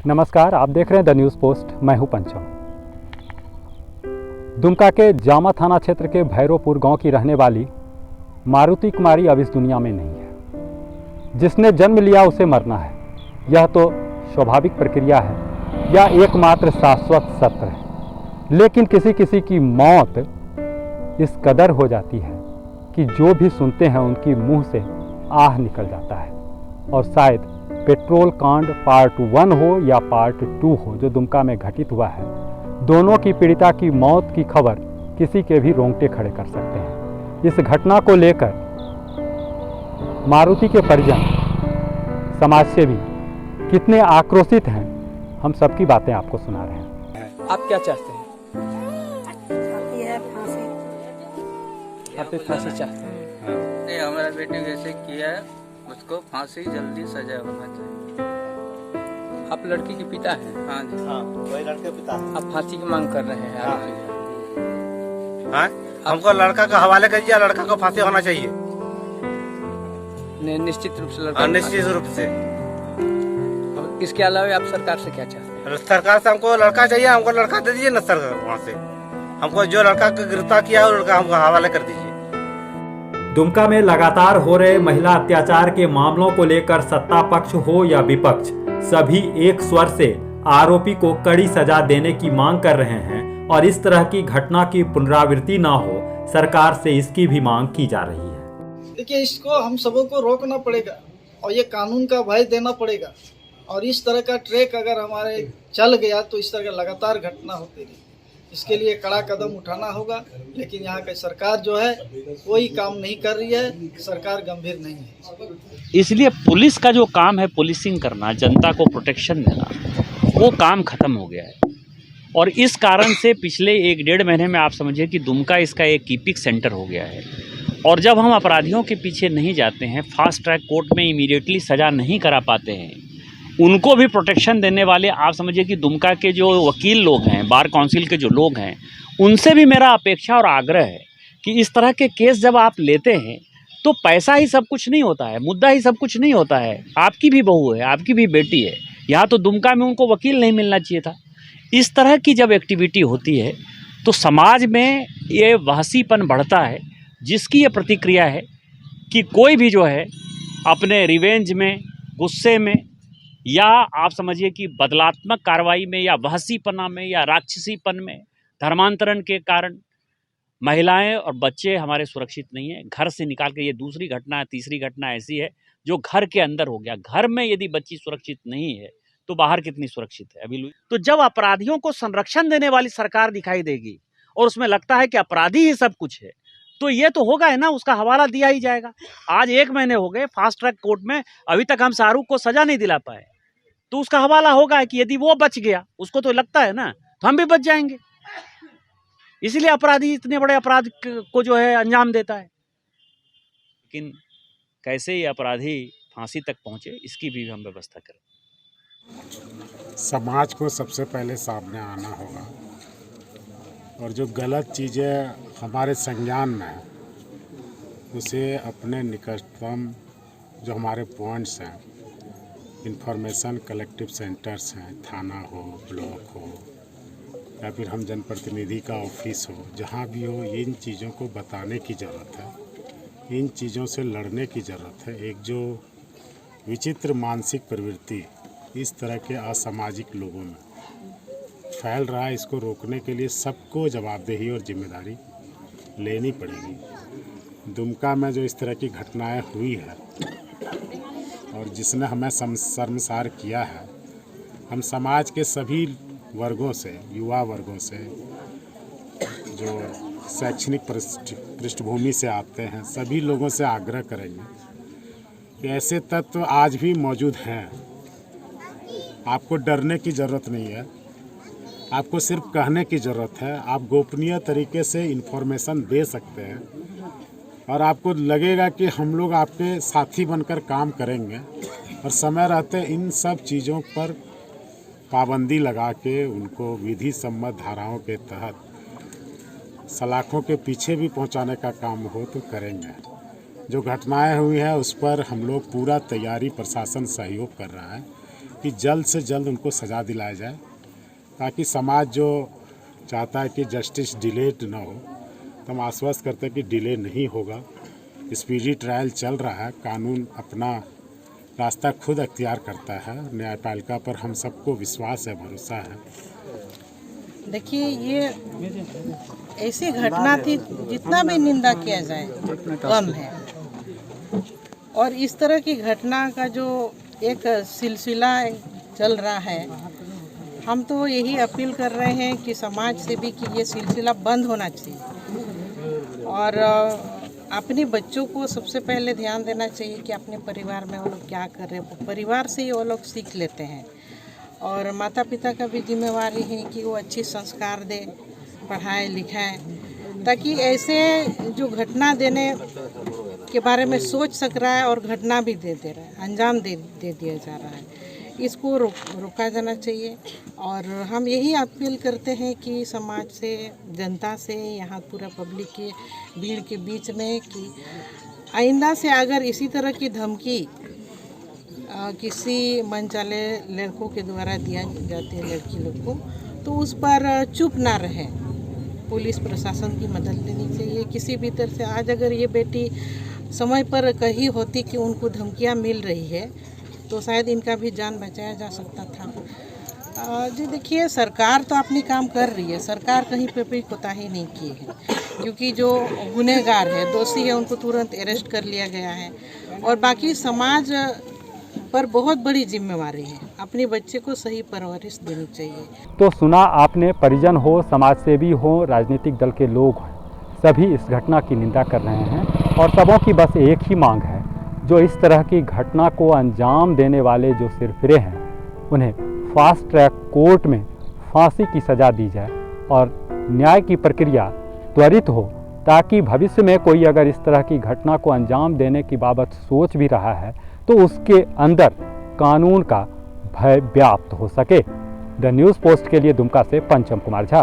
नमस्कार, आप देख रहे हैं द न्यूज़ पोस्ट। मैं हूं पंचम। दुमका के जामा थाना क्षेत्र के भैरोपुर गांव की रहने वाली मारुति कुमारी अब इस दुनिया में नहीं है। जिसने जन्म लिया उसे मरना है, यह तो स्वाभाविक प्रक्रिया है या एकमात्र शाश्वत सत्य है। लेकिन किसी किसी की मौत इस कदर हो जाती है कि जो भी सुनते हैं उनकी मुंह से आह निकल जाता है। और शायद पेट्रोल कांड पार्ट 1 हो या पार्ट 2 हो जो दुमका में घटित हुआ है, दोनों की पीड़िता की मौत की खबर किसी के भी रोंगटे खड़े कर सकते हैं। इस घटना को लेकर मारुति के परिजन, समाजसेवी कितने आक्रोशित हैं, हम सबकी बातें आपको सुना रहे हैं। आप क्या चाहते हैं? आप फांसी चाहते हैं? नहीं, हमारा बेटे जैसे किया है उसको फांसी जल्दी सजा होना चाहिए। आप लड़की के पिता हैं? हाँ जी। हाँ, वही लड़के पिता है। आप फांसी की मांग कर रहे हैं? हाँ, हमको लड़का का हवाले कर दिया, लड़का को फांसी होना चाहिए। निश्चित रूप से लड़का? निश्चित रूप से। अब इसके अलावा आप सरकार से क्या चाहते हैं? सरकार से हमको लड़का चाहिए, हमको लड़का दे दीजिए न सरकार। वहाँ से हमको जो लड़का को गिरफ्तार किया है लड़का हमको हवाले कर दीजिए। दुमका में लगातार हो रहे महिला अत्याचार के मामलों को लेकर सत्ता पक्ष हो या विपक्ष, सभी एक स्वर से आरोपी को कड़ी सजा देने की मांग कर रहे हैं और इस तरह की घटना की पुनरावृत्ति ना हो, सरकार से इसकी भी मांग की जा रही है। देखिए, इसको हम सबों को रोकना पड़ेगा और ये कानून का भय देना पड़ेगा। और इस तरह का ट्रैक अगर हमारे चल गया तो इस तरह का लगातार घटना होती रही। इसके लिए कड़ा कदम उठाना होगा, लेकिन यहाँ की सरकार जो है कोई काम नहीं कर रही है, सरकार गंभीर नहीं है। इसलिए पुलिस का जो काम है, पुलिसिंग करना, जनता को प्रोटेक्शन देना, वो काम खत्म हो गया है। और इस कारण से पिछले 1-1.5 महीने में आप समझिए कि दुमका इसका एक कीपिंग सेंटर हो गया है। और जब हम अपराधियों के पीछे नहीं जाते हैं, फास्ट ट्रैक कोर्ट में इमीडिएटली सज़ा नहीं करा पाते हैं, उनको भी प्रोटेक्शन देने वाले आप समझिए कि दुमका के जो वकील लोग हैं, बार काउंसिल के जो लोग हैं, उनसे भी मेरा अपेक्षा और आग्रह है कि इस तरह के केस जब आप लेते हैं तो पैसा ही सब कुछ नहीं होता है, मुद्दा ही सब कुछ नहीं होता है। आपकी भी बहू है, आपकी भी बेटी है। यहाँ तो दुमका में उनको वकील नहीं मिलना चाहिए था। इस तरह की जब एक्टिविटी होती है तो समाज में ये वहसीपन बढ़ता है, जिसकी ये प्रतिक्रिया है कि कोई भी जो है अपने रिवेंज में, गुस्से में, या आप समझिए कि बदलात्मक कार्रवाई में, या वहसीपना में, या राक्षसीपन में, धर्मांतरण के कारण महिलाएं और बच्चे हमारे सुरक्षित नहीं हैं। घर से निकाल के, ये दूसरी घटना, तीसरी घटना ऐसी है जो घर के अंदर हो गया। घर में यदि बच्ची सुरक्षित नहीं है तो बाहर कितनी सुरक्षित है अभी। तो जब अपराधियों को संरक्षण देने वाली सरकार दिखाई देगी और उसमें लगता है कि अपराधी ही सब कुछ है, तो ये तो होगा है ना, उसका हवाला दिया ही जाएगा। आज 1 महीने हो गए फास्ट ट्रैक कोर्ट में, अभी तक हम शाहरुख को सजा नहीं दिला पाए, तो उसका हवाला होगा कि यदि वो बच गया, उसको तो लगता है ना, तो हम भी बच जाएंगे। इसलिए अपराधी इतने बड़े अपराध को जो है अंजाम देता है। लेकिन कैसे ये अपराधी फांसी तक पहुंचे, इसकी भी हम व्यवस्था करें। समाज को सबसे पहले सामने आना होगा और जो गलत चीज़ें हमारे संज्ञान में है उसे अपने निकटतम जो हमारे पॉइंट्स हैं, इंफॉर्मेशन कलेक्टिव सेंटर्स हैं, थाना हो, ब्लॉक हो, या फिर हम जनप्रतिनिधि का ऑफिस हो, जहाँ भी हो, इन चीज़ों को बताने की ज़रूरत है। इन चीज़ों से लड़ने की ज़रूरत है। एक जो विचित्र मानसिक प्रवृत्ति इस तरह के असामाजिक लोगों में फैल रहा है, इसको रोकने के लिए सबको जवाबदेही और जिम्मेदारी लेनी पड़ेगी। दुमका में जो इस तरह की घटनाएं हुई है और जिसने हमें शर्मसार किया है, हम समाज के सभी वर्गों से, युवा वर्गों से, जो शैक्षणिक पृष्ठभूमि से आते हैं, सभी लोगों से आग्रह करेंगे कि ऐसे तत्व आज भी मौजूद हैं। आपको डरने की ज़रूरत नहीं है, आपको सिर्फ कहने की ज़रूरत है। आप गोपनीय तरीके से इन्फॉर्मेशन दे सकते हैं और आपको लगेगा कि हम लोग आपके साथी बनकर काम करेंगे। और समय रहते इन सब चीज़ों पर पाबंदी लगा के उनको विधि सम्मत धाराओं के तहत सलाखों के पीछे भी पहुंचाने का काम हो तो करेंगे। जो घटनाएं हुई हैं उस पर हम लोग पूरा तैयारी, प्रशासन सहयोग कर रहा है। कि जल्द से जल्द उनको सज़ा दिलाया जाए, ताकि समाज जो चाहता है कि जस्टिस डिलेड ना हो, तो हम आश्वस्त करते हैं कि डिले नहीं होगा। स्पीडी ट्रायल चल रहा है, कानून अपना रास्ता खुद अख्तियार करता है। न्यायपालिका पर हम सबको विश्वास है, भरोसा है। देखिए, ये ऐसी घटना थी, जितना भी निंदा किया जाए कम है। और इस तरह की घटना का जो एक सिलसिला चल रहा है, हम तो यही अपील कर रहे हैं कि समाज से भी कि ये सिलसिला बंद होना चाहिए। और अपने बच्चों को सबसे पहले ध्यान देना चाहिए कि अपने परिवार में वो लोग क्या कर रहे हैं। परिवार से ही वो लोग सीख लेते हैं। और माता पिता का भी जिम्मेवारी है कि वो अच्छी संस्कार दे, पढ़ाए लिखाएं, ताकि ऐसे जो घटना देने के बारे में सोच सक रहा है और घटना भी दे रहा है, अंजाम दे दिया जा रहा है, इसको रोका जाना चाहिए। और हम यही अपील करते हैं कि समाज से, जनता से, यहाँ पूरा पब्लिक के भीड़ के बीच में, कि आइंदा से अगर इसी तरह की धमकी किसी मनचाले लड़कों के द्वारा दिया जाती है लड़की लोग को, तो उस पर चुप ना रहे। पुलिस प्रशासन की मदद लेनी चाहिए किसी भी तरह से। आज अगर ये बेटी समय पर कही होती कि उनको धमकियाँ मिल रही है, तो शायद इनका भी जान बचाया जा सकता था। जी देखिए, सरकार तो अपनी काम कर रही है, सरकार कहीं पे भी कोताही नहीं की है, क्योंकि जो गुनहगार है, दोषी है, उनको तुरंत अरेस्ट कर लिया गया है। और बाकी समाज पर बहुत बड़ी जिम्मेवारी है, अपने बच्चे को सही परवरिश देनी चाहिए। तो सुना आपने, परिजन हो, समाजसेवी हो, राजनीतिक दल के लोग हो, सभी इस घटना की निंदा कर रहे हैं। और सबों की बस एक ही मांग है, जो इस तरह की घटना को अंजाम देने वाले जो सिरफिरे हैं, उन्हें फास्ट ट्रैक कोर्ट में फांसी की सज़ा दी जाए और न्याय की प्रक्रिया त्वरित हो, ताकि भविष्य में कोई अगर इस तरह की घटना को अंजाम देने की बाबत सोच भी रहा है, तो उसके अंदर कानून का भय व्याप्त हो सके। द न्यूज़ पोस्ट के लिए दुमका से पंचम कुमार झा।